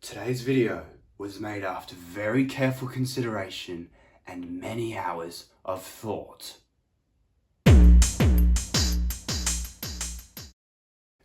Today's video was made after very careful consideration and many hours of thought.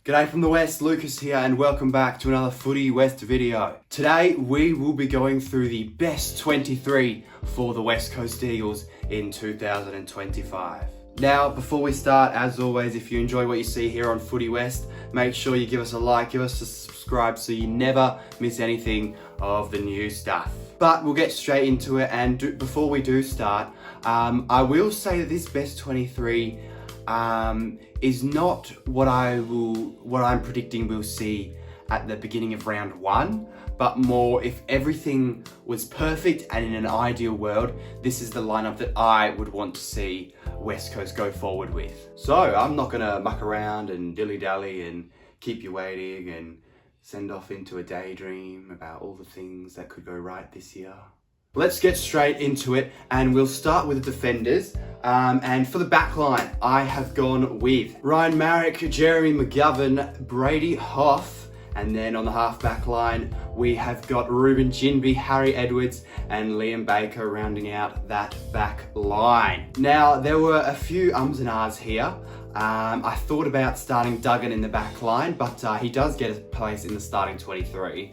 G'day from the West, Lucas here, and welcome back to another Footy West video. Today we will be going through the best 23 for the West Coast Eagles in 2025. Now, before we start, as always, if you enjoy what you see here on Footy West, make sure you give us a like, give us a subscribe so you never miss anything of the new stuff. But we'll get straight into it, and before we do start, I will say that this best 23 is not what I'm predicting we'll see at the beginning of round one, but more if everything was perfect and in an ideal world, this is the lineup that I would want to see West Coast go forward with. So I'm not gonna muck around and dilly-dally and keep you waiting and send off into a daydream about all the things that could go right this year. Let's get straight into it, and we'll start with the defenders. And for the back line, I have gone with Ryan Marrick, Jeremy McGovern, Brady Hough, and then on the half-back line, we have got Ruben Ginbey, Harry Edwards, and Liam Baker rounding out that back line. Now, there were a few ums and ahs here. I thought about starting Duggan in the back line, but he does get a place in the starting 23.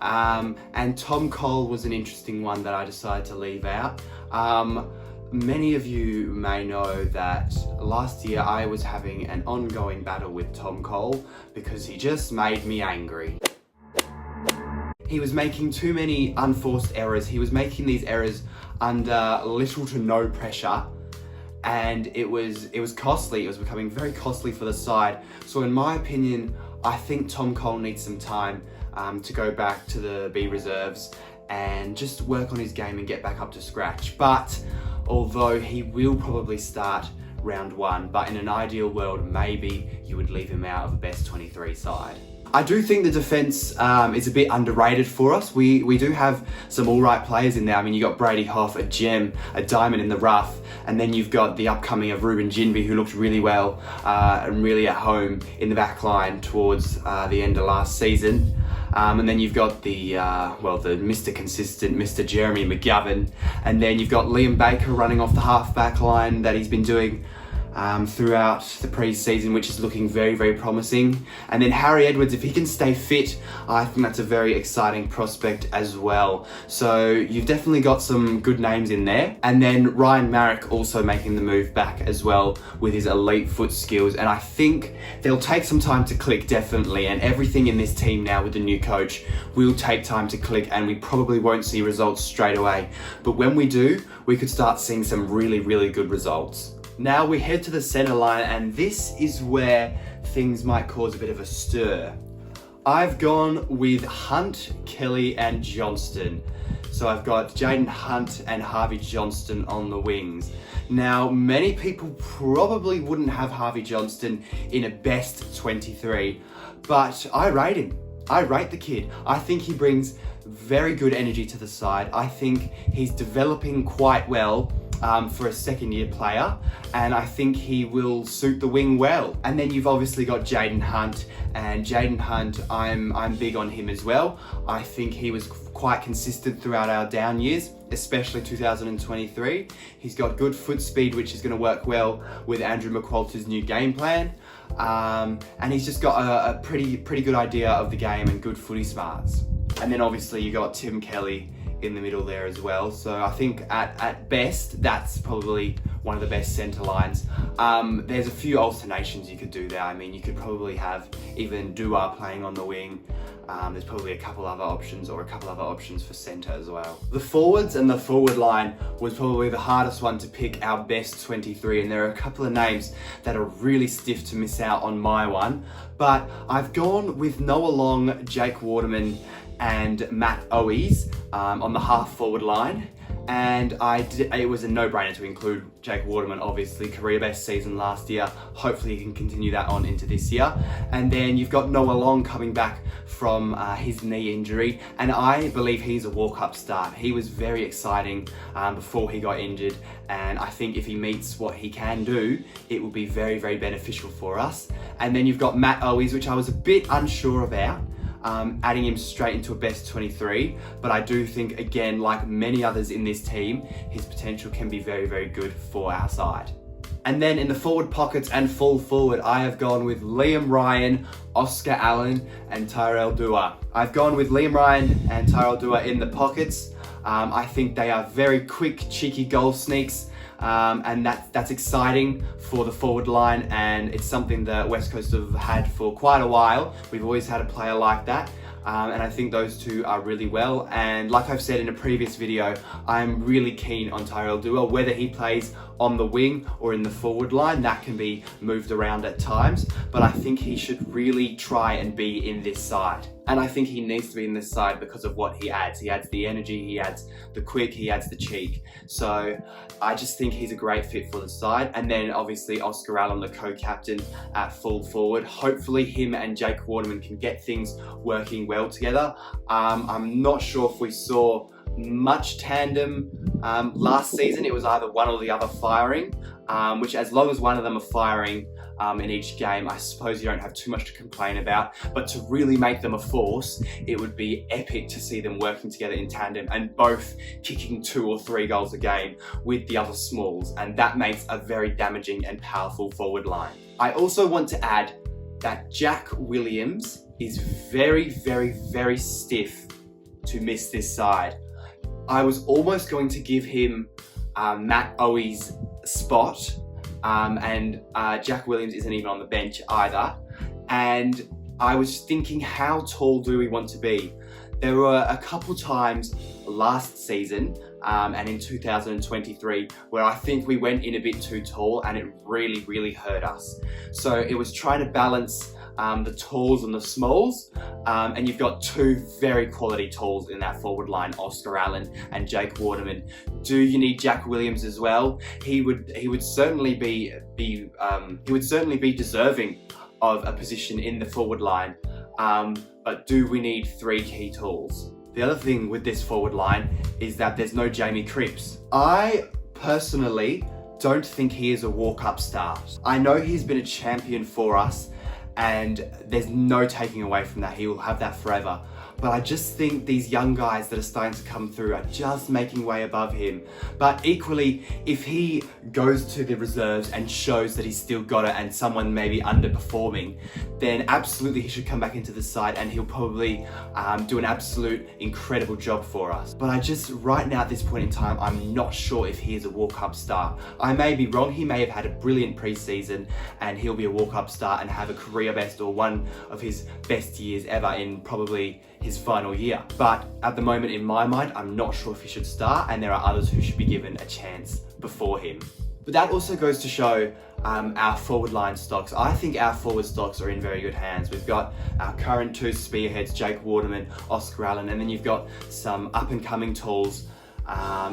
And Tom Cole was an interesting one that I decided to leave out. Many of you may know that last year I was having an ongoing battle with Tom Cole because he just made me angry. He was making too many unforced errors. He was making these errors under little to no pressure, and it was costly. It was becoming very costly for the side. So in my opinion, I think Tom Cole needs some time to go back to the B reserves and just work on his game and get back up to scratch. But although he will probably start round one, but in an ideal world, maybe you would leave him out of the best 23 side. I do think the defence is a bit underrated for us. We do have some all right players in there. I mean, you got Brady Hough, a gem, a diamond in the rough, and then you've got the upcoming of Ruben Ginbey, who looked really well and really at home in the back line towards the end of last season. And then you've got the Mr. Consistent, Mr. Jeremy McGovern, and then you've got Liam Baker running off the half-back line that he's been doing throughout the pre-season, which is looking very, very promising. And then Harry Edwards, if he can stay fit, I think that's a very exciting prospect as well. So you've definitely got some good names in there. And then Ryan Marrick also making the move back as well with his elite foot skills. And I think they'll take some time to click, definitely. And everything in this team now with the new coach will take time to click, and we probably won't see results straight away. But when we do, we could start seeing some really, really good results. Now we head to the centre line, and this is where things might cause a bit of a stir. I've gone with Hunt, Kelly and Johnston. So I've got Jaden Hunt and Harvey Johnston on the wings. Now, many people probably wouldn't have Harvey Johnston in a best 23, but I rate him. I rate the kid. I think he brings very good energy to the side. I think he's developing quite well for a second-year player, and I think he will suit the wing well. And then you've obviously got Jaden Hunt, and Jaden Hunt, I'm big on him as well. I think he was quite consistent throughout our down years, especially 2023. He's got good foot speed, which is going to work well with Andrew McQualter's new game plan. And he's just got a pretty good idea of the game and good footy smarts. And then obviously you got Tim Kelly in the middle there as well. So I think at best, that's probably one of the best centre lines. There's a few alternations you could do there. I mean, you could probably have even Dua playing on the wing. There's probably a couple other options for centre as well. The forwards and the forward line was probably the hardest one to pick our best 23, and there are a couple of names that are really stiff to miss out on my one. But I've gone with Noah Long, Jake Waterman, and Matt Owies on the half forward line. And it was a no-brainer to include Jake Waterman, obviously, career best season last year. Hopefully he can continue that on into this year. And then you've got Noah Long coming back from his knee injury, and I believe he's a walk-up start. He was very exciting before he got injured, and I think if he meets what he can do, it will be very, very beneficial for us. And then you've got Matt Owies, which I was a bit unsure about. adding him straight into a best 23, but I do think, again, like many others in this team, his potential can be very, very good for our side. And then in the forward pockets and full forward, I have gone with Liam Ryan, Oscar Allen, and Tyrell Dua. I've gone with Liam Ryan and Tyrell Dua in the pockets. I think they are very quick, cheeky goal sneaks, and that's exciting for the forward line, and it's something that West Coast have had for quite a while. We've always had a player like that. And I think those two are really well. And like I've said in a previous video, I'm really keen on Tyrell Dua, whether he plays on the wing or in the forward line. That can be moved around at times, but I think he should really try and be in this side. And I think he needs to be in this side because of what he adds. He adds the energy, he adds the quick, he adds the cheek. So I just think he's a great fit for the side. And then obviously Oscar Allen, the co-captain at full forward. Hopefully him and Jake Waterman can get things working well together. I'm not sure if we saw much tandem last season. It was either one or the other firing, which as long as one of them are firing in each game, I suppose you don't have too much to complain about. But to really make them a force, it would be epic to see them working together in tandem and both kicking 2 or 3 goals a game with the other smalls, and that makes a very damaging and powerful forward line. I also want to add that Jack Williams is very, very, very stiff to miss this side. I was almost going to give him Matt Owi's spot, and Jack Williams isn't even on the bench either. And I was thinking, how tall do we want to be? There were a couple times last season and in 2023 where I think we went in a bit too tall, and it really, really hurt us. So it was trying to balance the talls and the smalls, and you've got 2 very quality talls in that forward line, Oscar Allen and Jake Waterman. Do you need Jack Williams as well? He would certainly be deserving of a position in the forward line, but do we need 3 key talls? The other thing with this forward line is that there's no Jamie Cripps. I personally don't think he is a walk-up star. I know he's been a champion for us, and there's no taking away from that. He will have that forever. But I just think these young guys that are starting to come through are just making way above him. But equally, if he goes to the reserves and shows that he's still got it and someone maybe underperforming, then absolutely he should come back into the side, and he'll probably do an absolute incredible job for us. But I just, right now at this point in time, I'm not sure if he is a walk-up star. I may be wrong. He may have had a brilliant preseason and he'll be a walk-up star and have a career best or one of his best years ever in probably his final year. But at the moment, in my mind, I'm not sure if he should start, and there are others who should be given a chance before him. But that also goes to show our forward line stocks. I think our forward stocks are in very good hands. We've got our current 2 spearheads, Jake Waterman, Oscar Allen, and then you've got some up and coming tools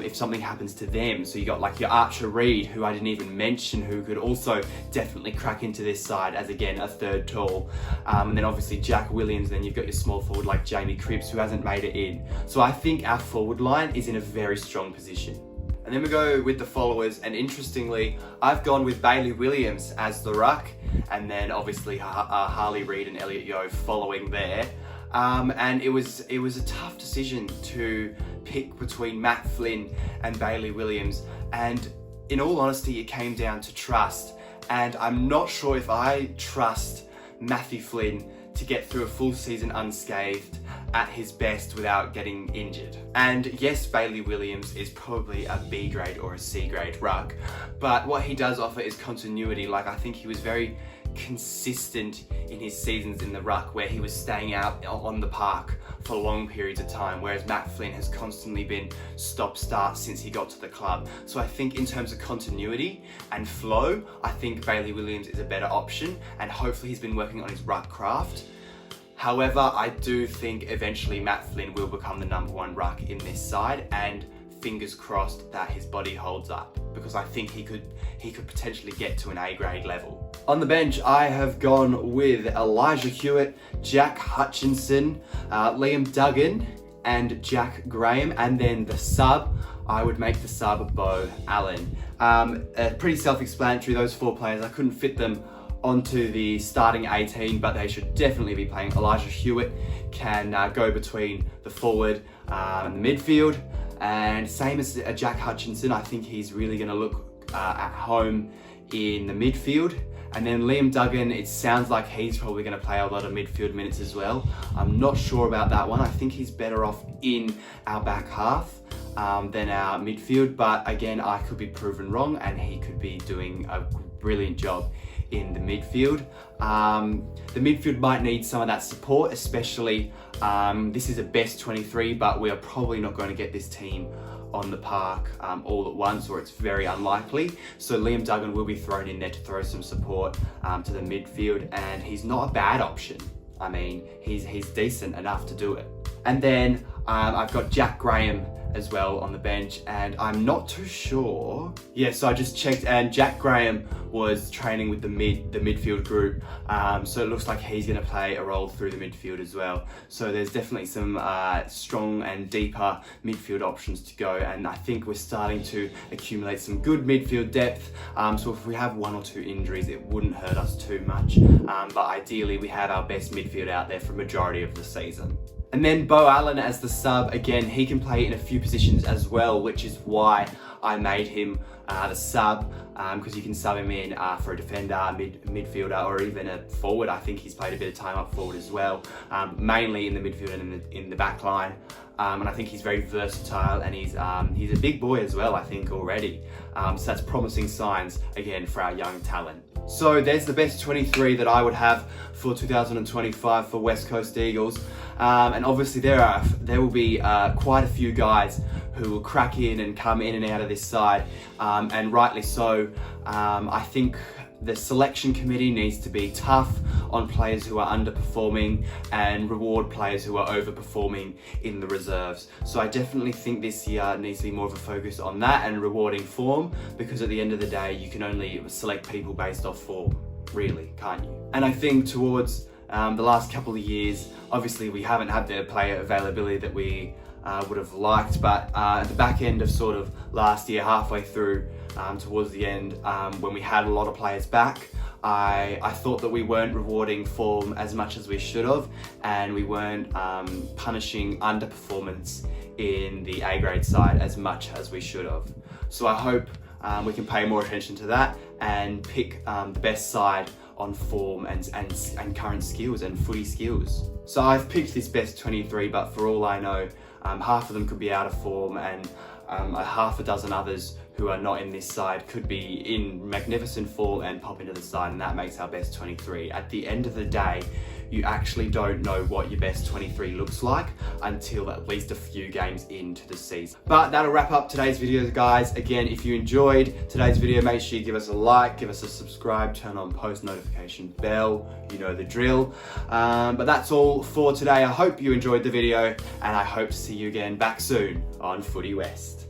if something happens to them. So you got like your Archer Reed, who I didn't even mention, who could also definitely crack into this side as, again, a 3rd tall. And then obviously Jack Williams, then you've got your small forward like Jamie Cripps, who hasn't made it in. So I think our forward line is in a very strong position. And then we go with the followers, and interestingly, I've gone with Bailey Williams as the ruck, and then obviously Harley Reid and Elliot Yeo following there. And it was a tough decision to pick between Matt Flynn and Bailey Williams, and in all honesty, it came down to trust. And I'm not sure if I trust Matthew Flynn to get through a full season unscathed at his best without getting injured. And yes, Bailey Williams is probably a B grade or a C grade ruck, but what he does offer is continuity. Like, I think he was very consistent in his seasons in the ruck, where he was staying out on the park for long periods of time, whereas Matt Flynn has constantly been stop-start since he got to the club. So I think in terms of continuity and flow, I think Bailey Williams is a better option, and hopefully he's been working on his ruck craft. However, I do think eventually Matt Flynn will become the #1 ruck in this side, and fingers crossed that his body holds up, because I think he could potentially get to an A grade level. On the bench, I have gone with Elijah Hewitt, Jack Hutchinson, Liam Duggan, and Jack Graham. And then the sub, I would make the sub Bo Allen. Pretty self-explanatory, those 4 players. I couldn't fit them onto the starting 18, but they should definitely be playing. Elijah Hewitt can go between the forward and the midfield, and same as Jack Hutchinson. I think he's really going to look at home in the midfield. And then Liam Duggan, it sounds like he's probably going to play a lot of midfield minutes as well. I'm not sure about that one. I think he's better off in our back half than our midfield, but again, I could be proven wrong and he could be doing a brilliant job in the midfield. The midfield might need some of that support, especially this is a best 23, but we are probably not going to get this team on the park all at once, or it's very unlikely. So Liam Duggan will be thrown in there to throw some support to the midfield, and he's not a bad option. I mean, he's decent enough to do it. And then I've got Jack Graham as well on the bench, and I'm not too sure. Yeah, so I just checked, and Jack Graham was training with the midfield group, so it looks like he's going to play a role through the midfield as well. So there's definitely some strong and deeper midfield options to go, and I think we're starting to accumulate some good midfield depth. So if we have 1 or 2 injuries, it wouldn't hurt us too much, but ideally we have our best midfield out there for a majority of the season. And then Bo Allen as the sub, again, he can play in a few positions as well, which is why I made him the sub, because you can sub him in for a defender, midfielder, or even a forward. I think he's played a bit of time up forward as well, mainly in the midfield and in the back line. And I think he's very versatile, and he's a big boy as well, I think, already. So that's promising signs, again, for our young talent. So there's the best 23 that I would have for 2025 for West Coast Eagles. And obviously there will be quite a few guys who will crack in and come in and out of this side, and rightly so. I think the selection committee needs to be tough on players who are underperforming and reward players who are overperforming in the reserves. So I definitely think this year needs to be more of a focus on that and rewarding form, because at the end of the day, you can only select people based off form, really, can't you? And I think towards the last couple of years, obviously we haven't had the player availability that we would have liked, but at the back end of sort of last year, halfway through, towards the end, when we had a lot of players back, I thought that we weren't rewarding form as much as we should have, and we weren't punishing underperformance in the A grade side as much as we should have. So I hope we can pay more attention to that and pick the best side on form and current skills and footy skills. So I've picked this best 23, but for all I know, half of them could be out of form, and a half a dozen others who are not in this side could be in magnificent form and pop into the side, and that makes our best 23. At the end of the day, you actually don't know what your best 23 looks like until at least a few games into the season. But that'll wrap up today's video, guys. Again, if you enjoyed today's video, make sure you give us a like, give us a subscribe, turn on post notification bell, you know the drill. But that's all for today. I hope you enjoyed the video, and I hope to see you again back soon on Footy West.